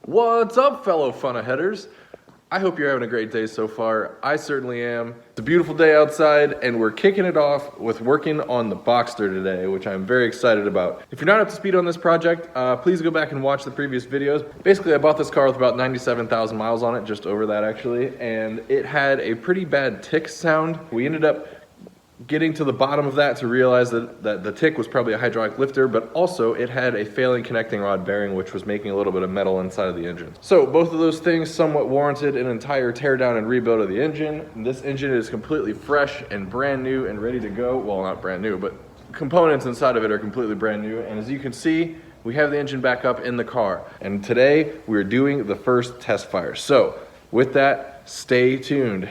What's up, fellow FunAheaders? I hope you're having a great day so far. I certainly am. It's a beautiful day outside, and we're kicking it off with working on the Boxster today, which I'm very excited about. If you're not up to speed on this project, please go back and watch the previous videos. Basically, I bought this car with about 97,000 miles on it, just over that actually, and it had a pretty bad tick sound. We ended up getting to the bottom of that to realize that the tick was probably a hydraulic lifter, but also it had a failing connecting rod bearing, which was making a little bit of metal inside of the engine. So both of those things somewhat warranted an entire teardown and rebuild of the engine. And this engine is completely fresh and brand new and ready to go. Well, not brand new, but components inside of it are completely brand new. And as you can see, we have the engine back up in the car. And today we're doing the first test fire. So with that, stay tuned.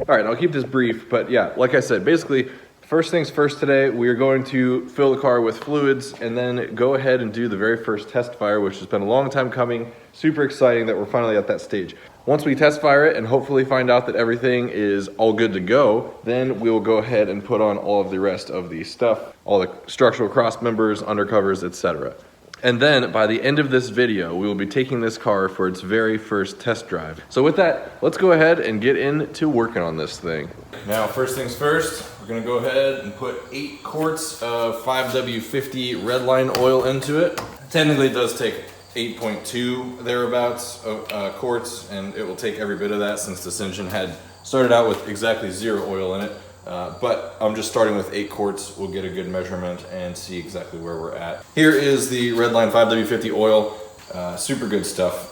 All right, I'll keep this brief, but yeah, like I said, basically, first things first today, we are going to fill the car with fluids and then go ahead and do the very first test fire, which has been a long time coming. Super exciting that we're finally at that stage. Once we test fire it and hopefully find out that everything is all good to go, then we will go ahead and put on all of the rest of the stuff, all the structural cross members, undercovers, etc. And then by the end of this video, we will be taking this car for its very first test drive. So with that, let's go ahead and get into working on this thing. Now, first things first, we're gonna go ahead and put 8 quarts of 5W50 redline oil into it. Technically it does take 8.2 thereabouts of quarts, and it will take every bit of that since this engine had started out with exactly 0 oil in it. But I'm just starting with 8 quarts. We'll get a good measurement and see exactly where we're at. Here is the Redline 5W50 oil. Super good stuff.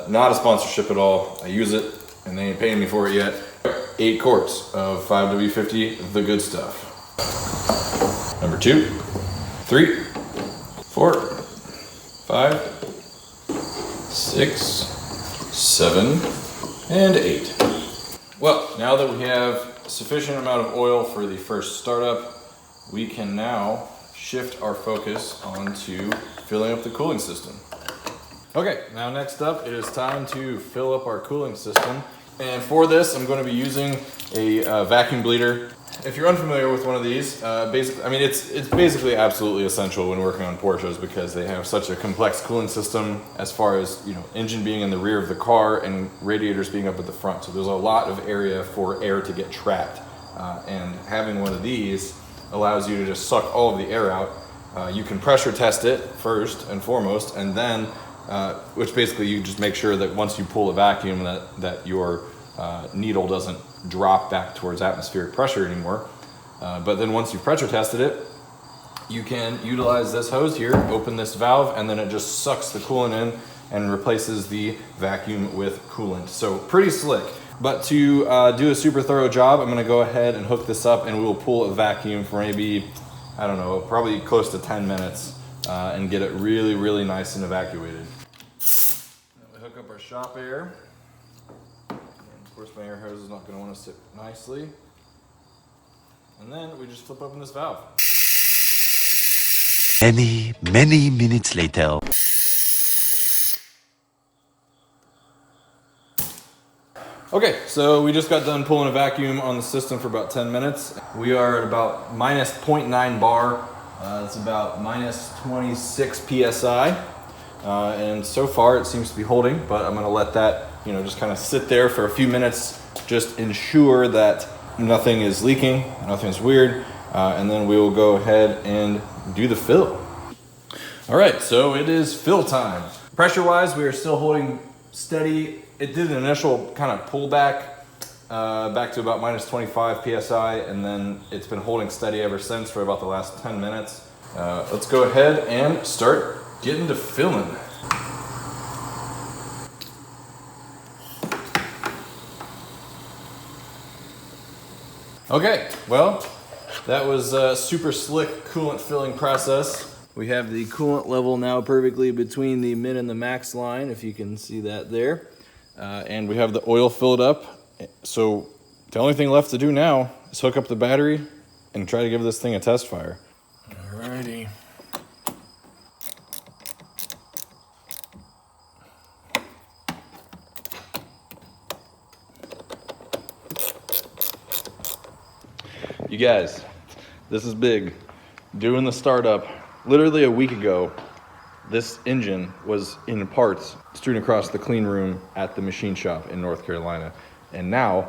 Not a sponsorship at all. I use it and they ain't paying me for it yet. 8 quarts of 5W50, the good stuff. Number 2, 3, 4, 5, 6, 7, and 8. Well, now that we have sufficient amount of oil for the first startup, we can now shift our focus onto filling up the cooling system. Okay, now next up, it is time to fill up our cooling system. And for this, I'm going to be using a vacuum bleeder. If you're unfamiliar with one of these, basically, I mean, it's basically absolutely essential when working on Porsches because they have such a complex cooling system as far as, you know, engine being in the rear of the car and radiators being up at the front. So there's a lot of area for air to get trapped. And having one of these allows you to just suck all of the air out. You can pressure test it first and foremost, and then, which basically you just make sure that once you pull a vacuum that your needle doesn't drop back towards atmospheric pressure anymore. But then once you've pressure tested it, you can utilize this hose here, open this valve, and then it just sucks the coolant in and replaces the vacuum with coolant. So pretty slick. But to do a super thorough job, I'm gonna go ahead and hook this up and we will pull a vacuum for maybe, I don't know, probably close to 10 minutes and get it really, really nice and evacuated. We hook up our shop air. Of course, my air hose is not going to want to sit nicely. And then we just flip open this valve. Many minutes later. Okay, so we just got done pulling a vacuum on the system for about 10 minutes. We are at about minus 0.9 bar. That's about minus 26 PSI. And so far it seems to be holding, but I'm going to let that, you know, just kind of sit there for a few minutes, just ensure that nothing is leaking, nothing's weird, and then we will go ahead and do the fill. All right, so it is fill time. Pressure-wise, we are still holding steady. It did an initial kind of pullback back to about minus 25 PSI, and then it's been holding steady ever since for about the last 10 minutes. Let's go ahead and start getting to filling. Okay, well, that was a super slick coolant filling process. We have the coolant level now perfectly between the min and the max line, if you can see that there. And we have the oil filled up. So the only thing left to do now is hook up the battery and try to give this thing a test fire. Alrighty. You guys, this is big. Doing the startup Literally a week ago, this engine was in parts strewn across the clean room at the machine shop in North Carolina. And now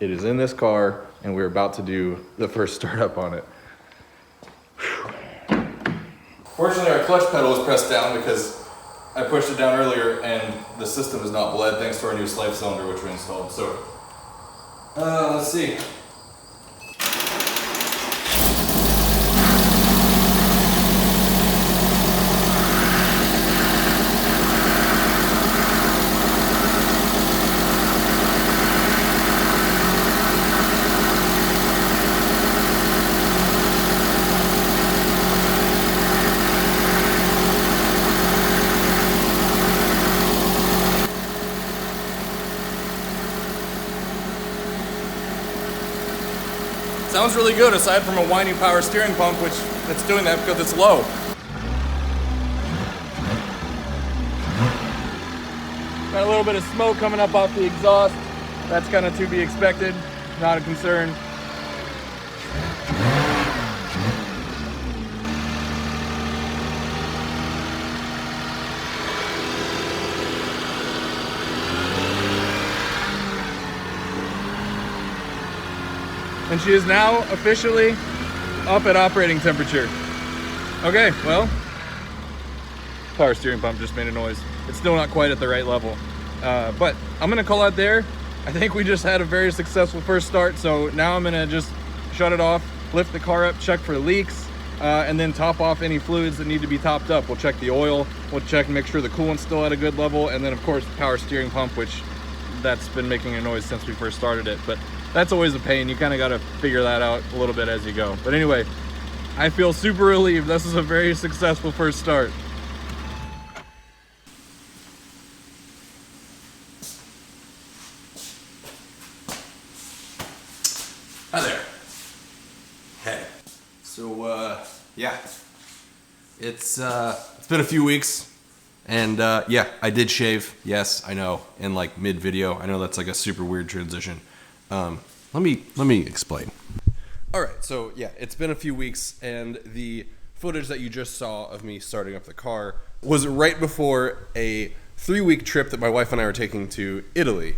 it is in this car and we're about to do the first startup on it. Whew. Fortunately, our clutch pedal was pressed down because I pushed it down earlier and the system is not bled thanks to our new slave cylinder which we installed. So, let's see. Sounds really good aside from a whiny power steering pump, which it's doing that because it's low. Got a little bit of smoke coming up off the exhaust. That's kind of to be expected, not a concern. And she is now officially up at operating temperature. Okay, well, power steering pump just made a noise. It's still not quite at the right level. But I'm gonna call out there. I think we just had a very successful first start, so now I'm gonna just shut it off, lift the car up, check for leaks, and then top off any fluids that need to be topped up. We'll check the oil, we'll check and make sure the coolant's still at a good level, and then of course the power steering pump, which that's been making a noise since we first started it. But that's always a pain. You kind of got to figure that out a little bit as you go. But anyway, I feel super relieved. This is a very successful first start. Hi there. Hey. So, yeah. It's been a few weeks. And yeah, I did shave. Yes, I know. In like mid-video. I know that's like a super weird transition. Let me explain. All right, so yeah, it's been a few weeks, and the footage that you just saw of me starting up the car was right before a 3-week trip that my wife and I were taking to Italy.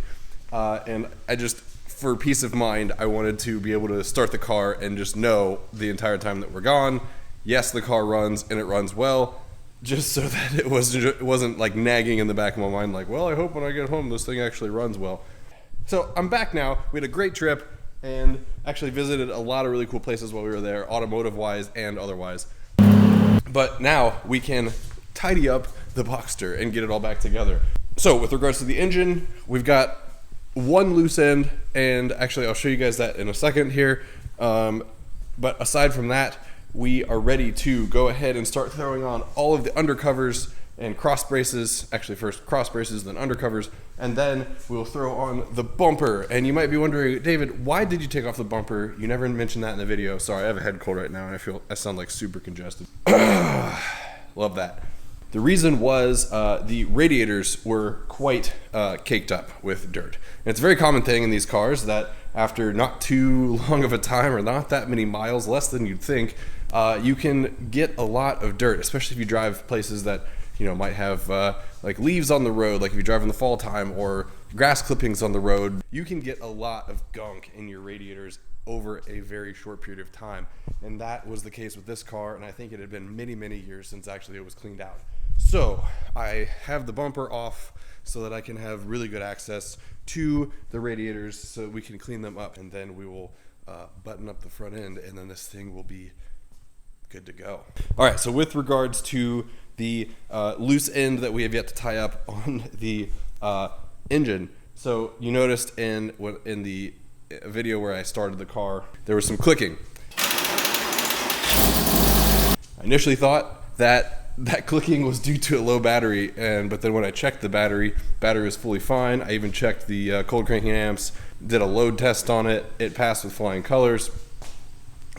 And I just, for peace of mind, I wanted to be able to start the car and just know the entire time that we're gone, yes, the car runs, and it runs well, just so that it wasn't like nagging in the back of my mind, like, well, I hope when I get home this thing actually runs well. So I'm back now. We had a great trip and actually visited a lot of really cool places while we were there, automotive-wise and otherwise. But now we can tidy up the Boxster and get it all back together. So with regards to the engine, we've got one loose end, and actually I'll show you guys that in a second here. But aside from that, we are ready to go ahead and start throwing on all of the undercovers and cross braces. Actually first cross braces, then undercovers, and then we'll throw on the bumper. And you might be wondering, David, why did you take off the bumper? You never mentioned that in the video. Sorry, I have a head cold right now and I sound like super congested. Love that. The reason was the radiators were quite caked up with dirt. And it's a very common thing in these cars that after not too long of a time or not that many miles, less than you'd think, you can get a lot of dirt, especially if you drive places that might have like leaves on the road, like if you drive in the fall time, or grass clippings on the road. You can get a lot of gunk in your radiators over a very short period of time. And that was the case with this car, and I think it had been many, many years since actually it was cleaned out. So I have the bumper off so that I can have really good access to the radiators so we can clean them up, and then we will button up the front end, and then this thing will be good to go. All right, so with regards to the loose end that we have yet to tie up on the engine, so you noticed in the video where I started the car, there was some clicking. I initially thought that clicking was due to a low battery, but then when I checked the battery was fully fine. I even checked the cold cranking amps, did a load test on it. It passed with flying colors.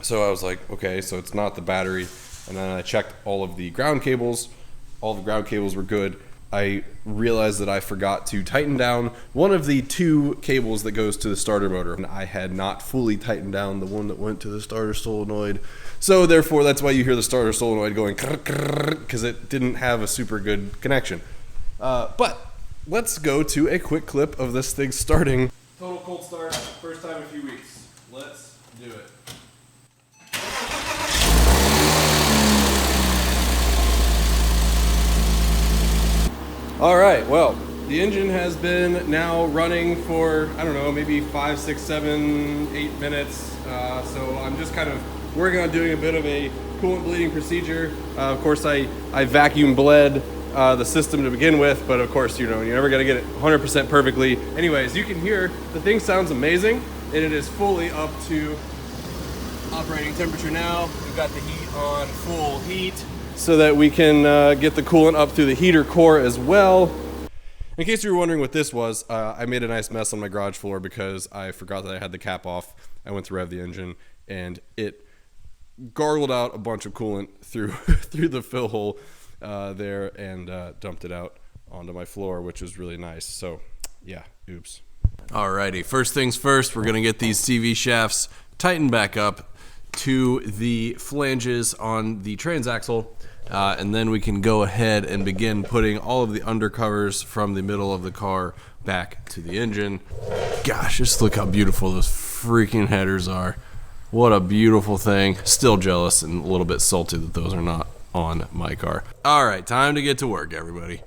So I was like, okay, so it's not the battery. And then I checked all of the ground cables. All the ground cables were good. I realized that I forgot to tighten down one of the 2 cables that goes to the starter motor. And I had not fully tightened down the one that went to the starter solenoid. So therefore, that's why you hear the starter solenoid going because it didn't have a super good connection. But let's go to a quick clip of this thing starting. Total cold start, first time in a few weeks. Let's do it. All right, well, the engine has been now running for, I don't know, maybe 5, 6, 7, 8 minutes. So I'm just kind of working on doing a bit of a coolant bleeding procedure. Of course, I vacuum bled the system to begin with, but of course, you know, you're never gonna get it 100% perfectly. Anyways, you can hear the thing sounds amazing, and it is fully up to operating temperature now. We've got the heat on full heat, so that we can get the coolant up through the heater core as well. In case you were wondering what this was, I made a nice mess on my garage floor because I forgot that I had the cap off. I went to rev the engine and it gargled out a bunch of coolant through through the fill hole there and dumped it out onto my floor, which was really nice. So yeah, oops. Alrighty, first things first, we're gonna get these CV shafts tightened back up to the flanges on the transaxle. And then we can go ahead and begin putting all of the undercovers from the middle of the car back to the engine. Gosh, just look how beautiful those freaking headers are. What a beautiful thing. Still jealous and a little bit salty that those are not on my car. All right, time to get to work, everybody.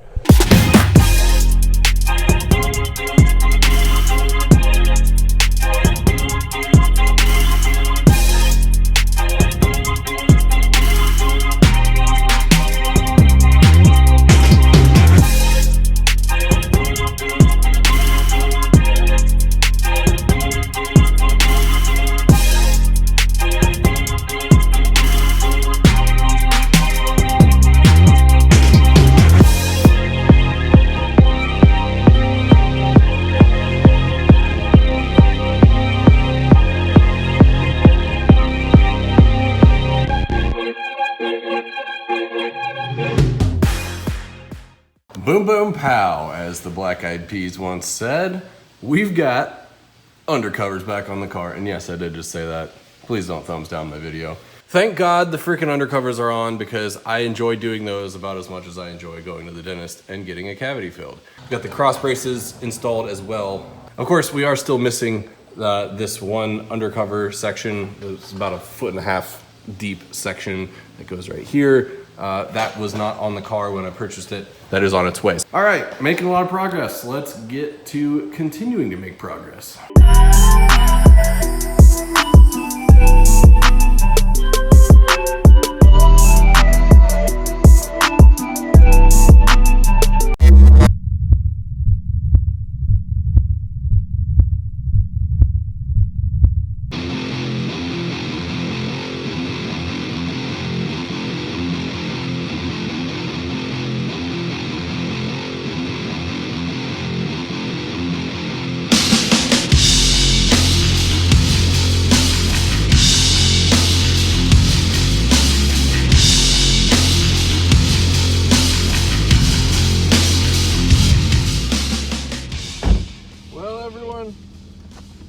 Boom, boom, pow, as the Black Eyed Peas once said. We've got undercovers back on the car. And yes, I did just say that. Please don't thumbs down my video. Thank God the freaking undercovers are on because I enjoy doing those about as much as I enjoy going to the dentist and getting a cavity filled. We've got the cross braces installed as well. Of course, we are still missing this one undercover section. It's about 1.5 feet deep section that goes right here. That was not on the car when I purchased it. That is on its way. All right, making a lot of progress. Let's get to continuing to make progress.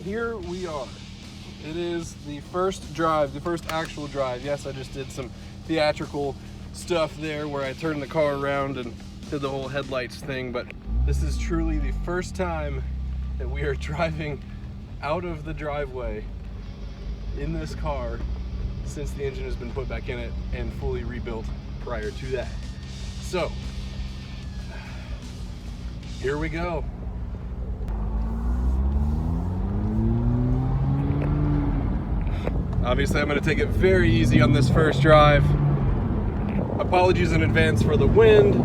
Here we are. It is the first drive, the first actual drive. Yes, I just did some theatrical stuff there where I turned the car around and did the whole headlights thing, but this is truly the first time that we are driving out of the driveway in this car since the engine has been put back in it and fully rebuilt prior to that. So, here we go. Obviously, I'm going to take it very easy on this first drive. Apologies in advance for the wind.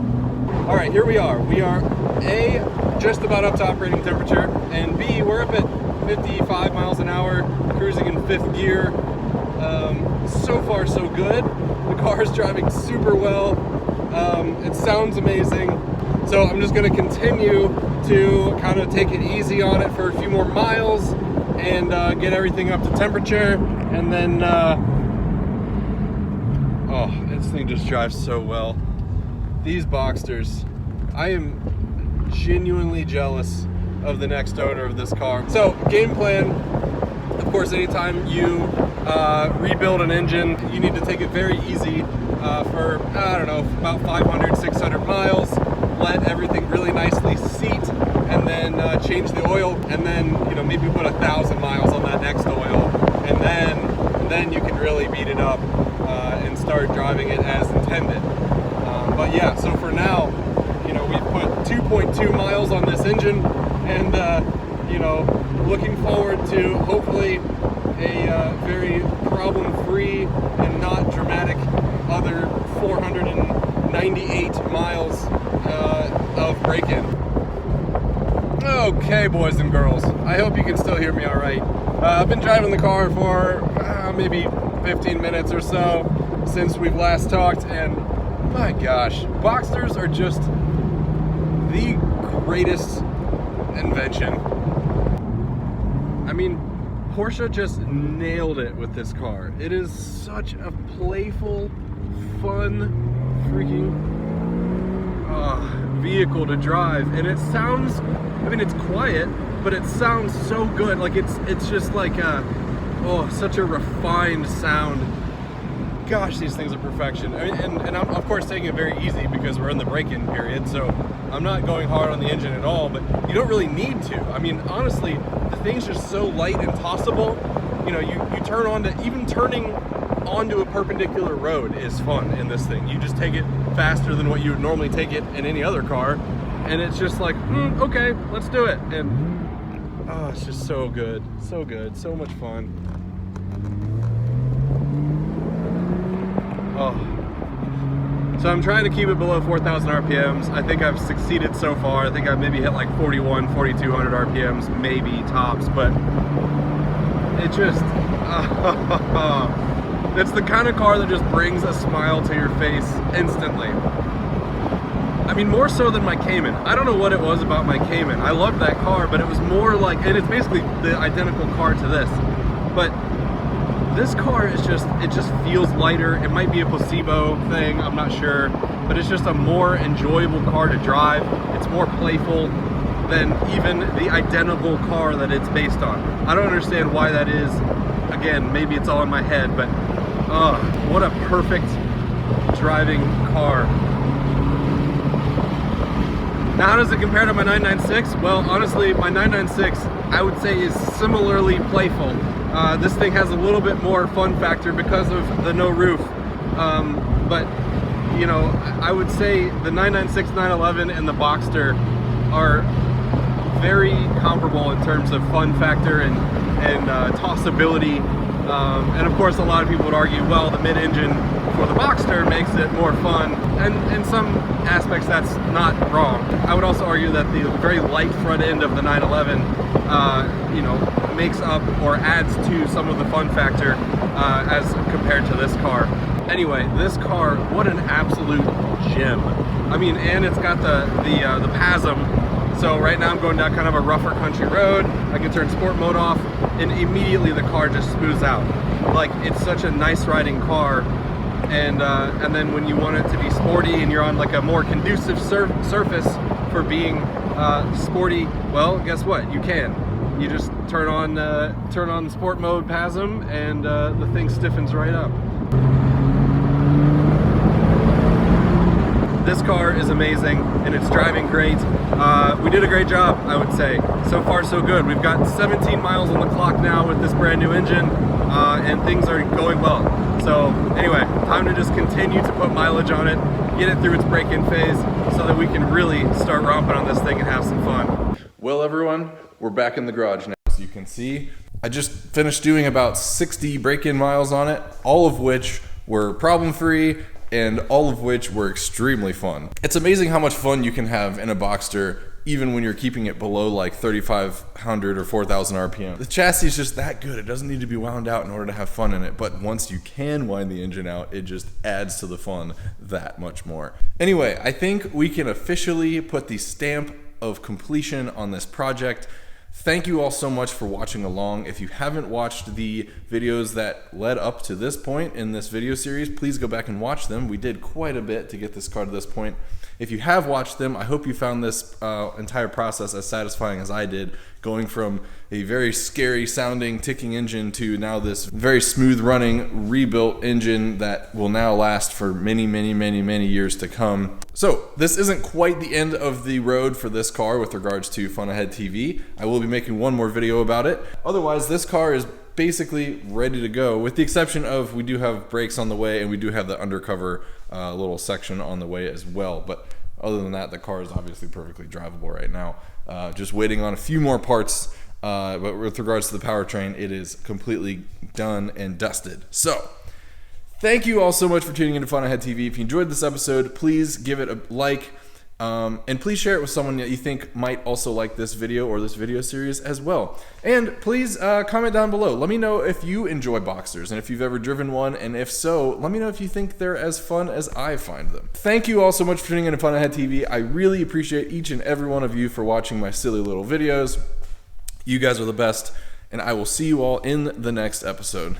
All right, here we are. We are A, just about up to operating temperature, and B, we're up at 55 miles an hour, cruising in 5th gear. So far, so good. The car is driving super well. It sounds amazing. So I'm just going to continue to kind of take it easy on it for a few more miles and get everything up to temperature, and then oh, this thing just drives so well. These Boxsters I am genuinely jealous of the next owner of this car. So, game plan, of course, anytime you rebuild an engine, you need to take it very easy for, I don't know, about 500, 600 miles, let everything really nicely seat, and then change the oil, and then, you know, maybe put 1,000 miles on that next oil, and then you can really beat it up and start driving it as intended. But yeah, so for now, you know, we've put 2.2 miles on this engine, and you know, looking forward to hopefully a very problem-free and not dramatic other 498 miles of break-in. Okay, boys and girls, I hope you can still hear me all right. I've been driving the car for maybe 15 minutes or so since we've last talked, and my gosh, Boxsters are just the greatest invention. I mean, Porsche just nailed it with this car. It is such a playful, fun, freaking vehicle to drive, and it sounds, I mean, it's quiet, but it sounds so good. Like it's just like such a refined sound. Gosh, these things are perfection. I mean, and I'm of course taking it very easy because we're in the break-in period, so I'm not going hard on the engine at all, but you don't really need to. I mean, honestly, the thing's just so light and tossable. You know, you turn on to, even turning onto a perpendicular road is fun in this thing. You just take it faster than what you would normally take it in any other car, and it's just like, okay, let's do it. And oh, it's just so good, so much fun. Oh. So I'm trying to keep it below 4,000 RPMs. I think I've succeeded so far. I think I've maybe hit like 41, 4,200 RPMs, maybe tops, but it just, it's the kind of car that just brings a smile to your face instantly. I mean, more so than my Cayman. I don't know what it was about my Cayman. I loved that car, but it was more like, and it's basically the identical car to this, but this car is just, it just feels lighter. It might be a placebo thing, I'm not sure, but it's just a more enjoyable car to drive. It's more playful than even the identical car that it's based on. I don't understand why that is. Again, maybe it's all in my head, but what a perfect driving car. Now, how does it compare to my 996? Well, honestly, my 996, I would say, is similarly playful. This thing has a little bit more fun factor because of the no roof, but you know, I would say the 996, 911, and the Boxster are very comparable in terms of fun factor and tossability. And of course, a lot of people would argue, well, the mid-engine for the Boxster makes it more fun, and in some aspects that's not wrong. I would also argue that the very light front end of the 911, you know, makes up or adds to some of the fun factor as compared to this car. Anyway, this car, what an absolute gem. I mean, and it's got the PASM. So right now I'm going down kind of a rougher country road. I can turn sport mode off, and immediately the car just smooths out. Like, it's such a nice riding car. And then when you want it to be sporty and you're on like a more conducive surface for being sporty, well, guess what? You can. You just turn on sport mode PASM, and the thing stiffens right up. This car is amazing, and it's driving great. We did a great job, I would say. So far, so good. We've got 17 miles on the clock now with this brand new engine, and things are going well. So anyway, time to just continue to put mileage on it, get it through its break-in phase, so that we can really start romping on this thing and have some fun. Well, everyone, we're back in the garage now, as you can see. I just finished doing about 60 break-in miles on it, all of which were problem-free, and all of which were extremely fun. It's amazing how much fun you can have in a Boxster, even when you're keeping it below like 3,500 or 4,000 RPM. The chassis is just that good. It doesn't need to be wound out in order to have fun in it, but once you can wind the engine out, it just adds to the fun that much more. Anyway, I think we can officially put the stamp of completion on this project. Thank you all so much for watching along. If you haven't watched the videos that led up to this point in this video series, please go back and watch them. We did quite a bit to get this car to this point. If you have watched them, I hope you found this entire process as satisfying as I did, going from a very scary sounding ticking engine to now this very smooth running rebuilt engine that will now last for many, many, many, many years to come. So this isn't quite the end of the road for this car with regards to FunAhead TV. I will be making one more video about it. Otherwise, this car is basically ready to go, with the exception of we do have brakes on the way and we do have the undercover little section on the way as well. But other than that, the car is obviously perfectly drivable right now. Just waiting on a few more parts, but with regards to the powertrain, it is completely done and dusted. So thank you all so much for tuning into FunAhead TV. If you enjoyed this episode, please give it a like. And please share it with someone that you think might also like this video or this video series as well. And please comment down below. Let me know if you enjoy Boxsters and if you've ever driven one, and if so, let me know if you think they're as fun as I find them. Thank you all so much for tuning in to FunAhead TV. I really appreciate each and every one of you for watching my silly little videos. You guys are the best, and I will see you all in the next episode.